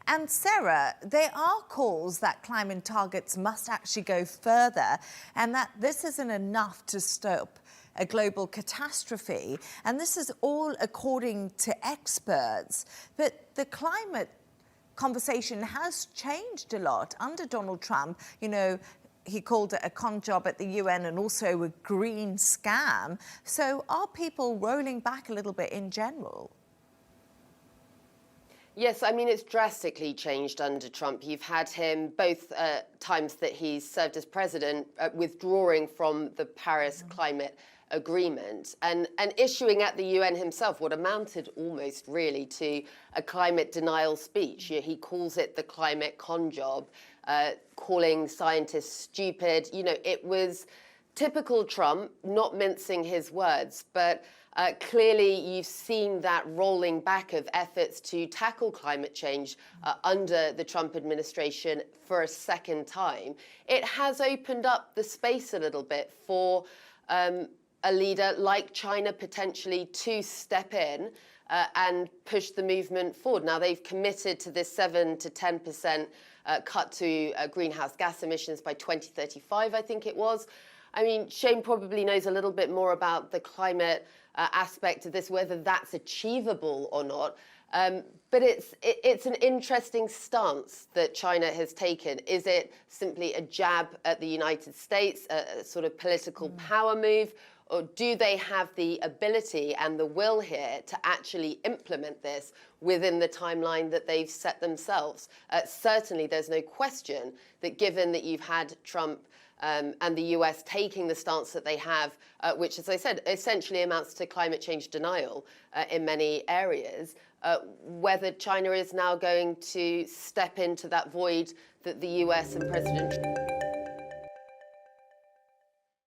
And Sarah, there are calls that climate targets must actually go further and that this isn't enough to stop a global catastrophe. And this is all according to experts. But the climate conversation has changed a lot under Donald Trump. You know, he called it a con job at the UN and also a green scam. So are people rolling back a little bit in general? Yes, I mean, it's drastically changed under Trump. You've had him both times that he's served as president withdrawing from the Paris climate agreement and issuing at the UN himself what amounted almost really to a climate denial speech. He calls it the climate con job, calling scientists stupid. You know, it was typical Trump, not mincing his words, but clearly you've seen that rolling back of efforts to tackle climate change under the Trump administration for a second time. It has opened up the space a little bit for a leader like China potentially to step in and push the movement forward. Now, they've committed to this 7 to 10% cut to greenhouse gas emissions by 2035, I think it was. I mean, Shane probably knows a little bit more about the climate aspect of this, whether that's achievable or not. But it's an interesting stance that China has taken. Is it simply a jab at the United States, a sort of political power move? Or do they have the ability and the will here to actually implement this within the timeline that they've set themselves? Certainly, there's no question that given that you've had Trump and the US taking the stance that they have, which, as I said, essentially amounts to climate change denial in many areas, whether China is now going to step into that void that the US and President